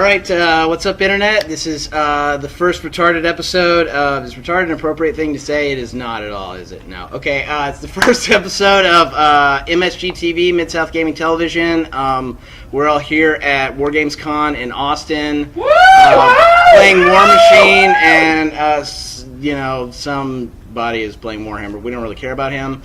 right, what's up, Internet? This is the first retarded episode of... Is retarded an appropriate thing to say? It is not at all, is it? No. Okay, it's the first episode of MSG TV, Mid-South Gaming Television. We're all here at Wargames Con in Austin. Playing War Machine, and, somebody is playing Warhammer. We don't really care about him.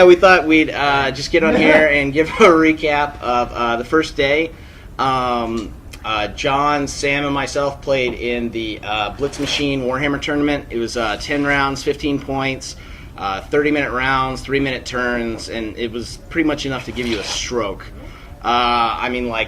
We thought we'd just get on here and give a recap of the first day. John, Sam, and myself played in the Blitz Machine Warhammer tournament. It was 10 rounds, 15 points, 30-minute rounds, 3-minute turns, and it was pretty much enough to give you a stroke.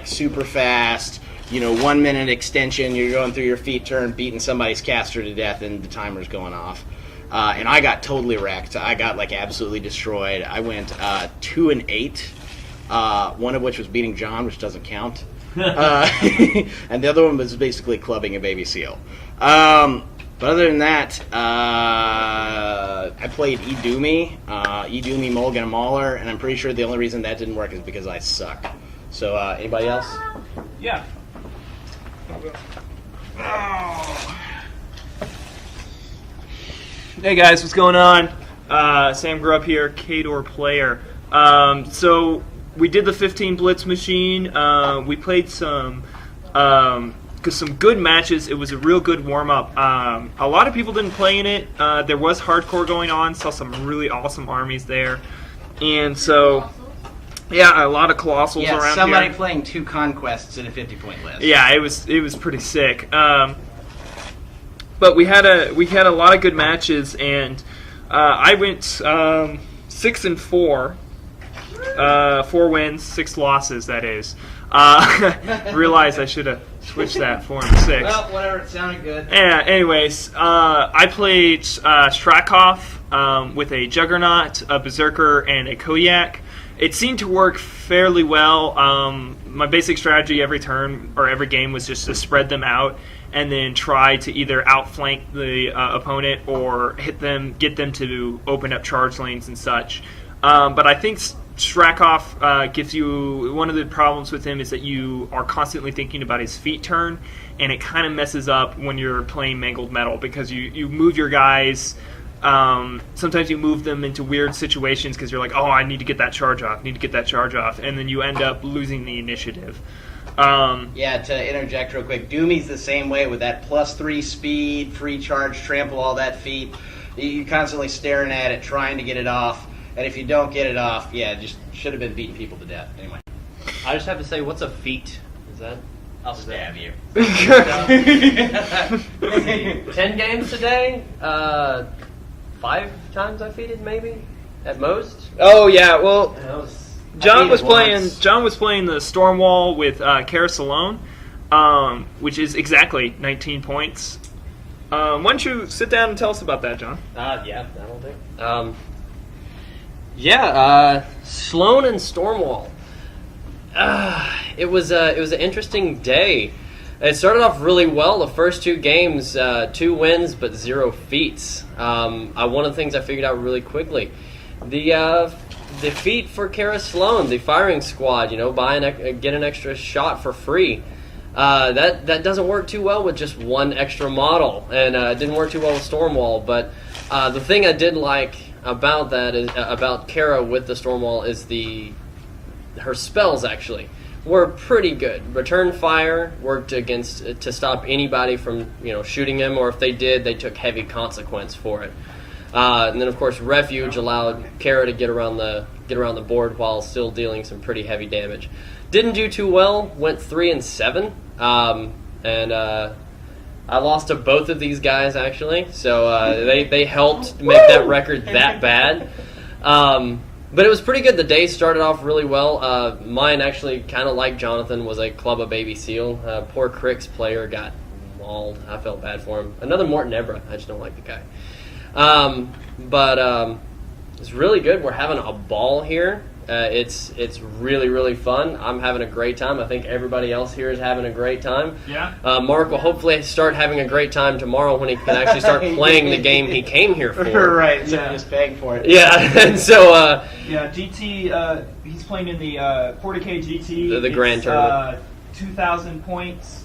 Super fast. 1 minute extension, you're going through your feat turn, beating somebody's caster to death, and the timer's going off. And I got totally wrecked. I got absolutely destroyed. I went 2-8, one of which was beating John, which doesn't count. And the other one was basically clubbing a baby seal. But other than that, I played Idumi, Mulligan, and Mauler, and I'm pretty sure the only reason that didn't work is because I suck. So, anybody else? Yeah. Hey guys, what's going on? Sam grew up here, Kador player. So we did the 15 Blitz Machine. We played some good matches. It was a real good warm up. A lot of people didn't play in it. There was hardcore going on. Saw some really awesome armies there, and so. Yeah, a lot of colossals around here. Somebody playing 2 conquests in a 50-point list. Yeah, it was pretty sick. But we had a lot of good matches, and I went 6-4, 4 wins, 6 losses. That is. Realized I should have switched that 4 and 6. Well, whatever. It sounded good. Yeah. Anyways, I played Strakov with a Juggernaut, a Berserker, and a Kodiak. It seemed to work fairly well. My basic strategy every turn or every game was just to spread them out and then try to either outflank the opponent or hit them, get them to open up charge lanes and such. But I think Strakov gives you... One of the problems with him is that you are constantly thinking about his feat turn, and it kind of messes up when you're playing Mangled Metal because you move your guys... sometimes you move them into weird situations because you're like, oh, I need to get that charge off, and then you end up losing the initiative. To interject real quick, Doomy's the same way with that +3 speed, free charge, trample, all that feat. You're constantly staring at it, trying to get it off, and if you don't get it off, just should have been beating people to death. Anyway. I just have to say, what's a feat? Is that... I'll stab you. 10 games today? 5 times I feated, maybe at most. Oh yeah, well, John was playing the Stormwall with Kara Salone, which is exactly 19 points. Why don't you sit down and tell us about that, John? Yeah, that'll do. Sloane and Stormwall. It was an interesting day. It started off really well. The first 2 games, 2 wins but 0 feats. One of the things I figured out really quickly, the feat for Kara Sloane, the firing squad, get an extra shot for free. That doesn't work too well with just 1 extra model, and it didn't work too well with Stormwall. But the thing I did like about that is about Kara with the Stormwall is her spells actually were pretty good. Return fire worked to stop anybody from shooting him, or if they did, they took heavy consequence for it. And then of course refuge allowed Kara to get around the board while still dealing some pretty heavy damage. Didn't do too well. Went 3-7, and I lost to both of these guys actually. So they helped make that record that bad. But it was pretty good. The day started off really well. Mine actually, kind of like Jonathan, was a Club of Baby Seal. Poor Crick's player got mauled. I felt bad for him. Another Morton Ebra. I just don't like the guy. But it's really good. We're having a ball here. It's really, really fun. I'm having a great time. I think everybody else here is having a great time. Yeah. Mark will hopefully start having a great time tomorrow when he can actually start playing the game he came here for. Right, instead of just paying for it. Yeah, and so... yeah, GT, he's playing in the 40K GT. The grand tournament. 2,000 points.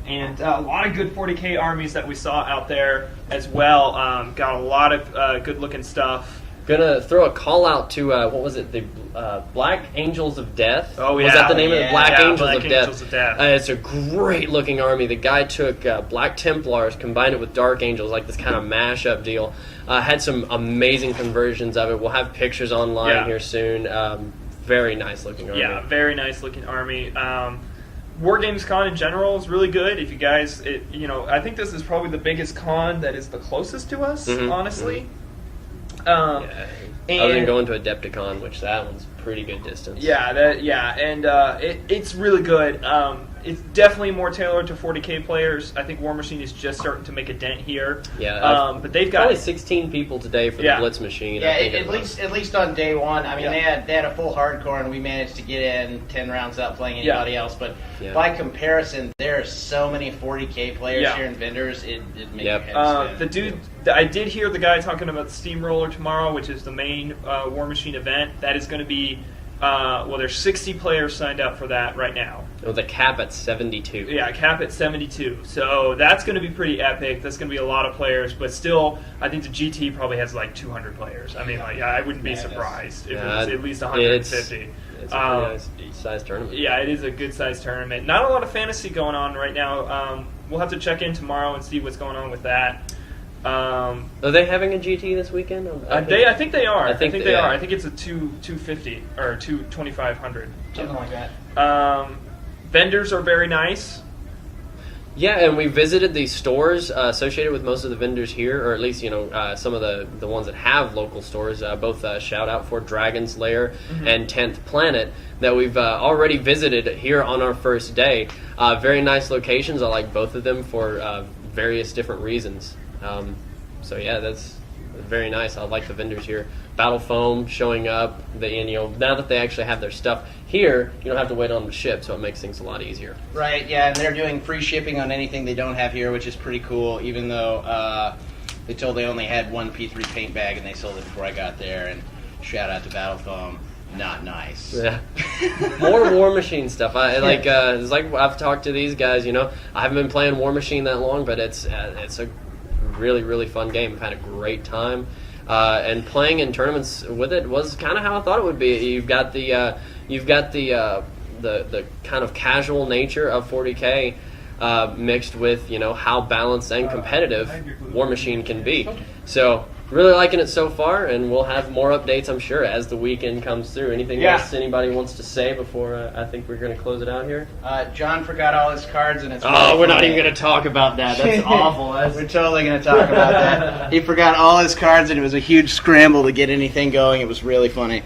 And a lot of good 40K armies that we saw out there as well. Got a lot of good-looking stuff. Gonna throw a call out to what was it? The Black Angels of Death. Oh yeah, was that the name of it? Black Angels Black of Angels Death. of Death. It's a great looking army. The guy took Black Templars, combined it with Dark Angels, like this kind of mashup deal. Had some amazing conversions of it. We'll have pictures online here soon. Very nice looking army. Yeah, very nice looking army. Wargames Con in general is really good. If you guys, I think this is probably the biggest con that is the closest to us, honestly. Mm-hmm. And other than going to Adepticon, which that one's pretty good distance. It's really good. It's definitely more tailored to 40K players. I think War Machine is just starting to make a dent here. Yeah, but they've got probably 16 people today for the Blitz Machine. Yeah, I think at least on day one. I mean, they had a full hardcore, and we managed to get in 10 rounds without playing anybody else. But by comparison, there are so many 40K players here and vendors. It makes your head spin. I did hear the guy talking about the Steamroller tomorrow, which is the main War Machine event. That is going to be. There's 60 players signed up for that right now. With a cap at 72. Yeah, cap at 72. So that's going to be pretty epic. That's going to be a lot of players, but still, I think the GT probably has like 200 players. I mean, I wouldn't be surprised if it was at least 150. It's a pretty nice size tournament. Yeah, it is a good size tournament. Not a lot of fantasy going on right now. We'll have to check in tomorrow and see what's going on with that. Are they having a GT this weekend? I think they are. I think they are. I think it's a 250 or 2500. Something like that. Vendors are very nice. Yeah, and we visited the stores associated with most of the vendors here, or at least some of the ones that have local stores. Both shout out for Dragon's Lair and 10th Planet that we've already visited here on our first day. Very nice locations. I like both of them for various different reasons. So yeah, that's very nice. I like the vendors here. Battle Foam showing up. Now that they actually have their stuff here, you don't have to wait on the ship, so it makes things a lot easier. Right. Yeah, and they're doing free shipping on anything they don't have here, which is pretty cool. Even though they told they only had one P3 paint bag and they sold it before I got there. And shout out to Battle Foam. Not nice. Yeah. More War Machine stuff. It's like I've talked to these guys. I haven't been playing War Machine that long, but it's a really, really fun game. I've had a great time, and playing in tournaments with it was kind of how I thought it would be. You've got the kind of casual nature of 40K mixed with how balanced and competitive War Machine can be. So really liking it so far, and we'll have more updates, I'm sure, as the weekend comes through. Anything else anybody wants to say before I think we're going to close it out here? John forgot all his cards, and it's we're not even going to talk about that. That's awful. We're totally going to talk about that. He forgot all his cards, and it was a huge scramble to get anything going. It was really funny.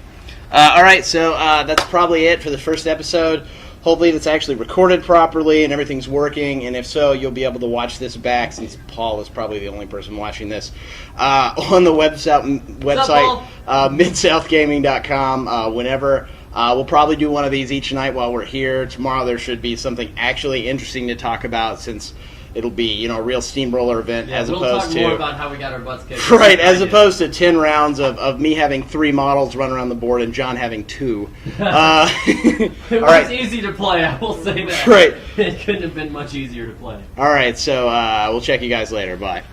All right, so that's probably it for the first episode. Hopefully it's actually recorded properly and everything's working, and if so, you'll be able to watch this back, since Paul is probably the only person watching this, on the website midsouthgaming.com whenever. We'll probably do one of these each night while we're here. Tomorrow there should be something actually interesting to talk about, since it'll be, a real steamroller event as opposed to... We'll talk more about how we got our butts kicked. Right, as opposed to 10 rounds of me having 3 models run around the board and John having 2. It was easy to play, I will say that. Right. It couldn't have been much easier to play. All right, so we'll check you guys later. Bye.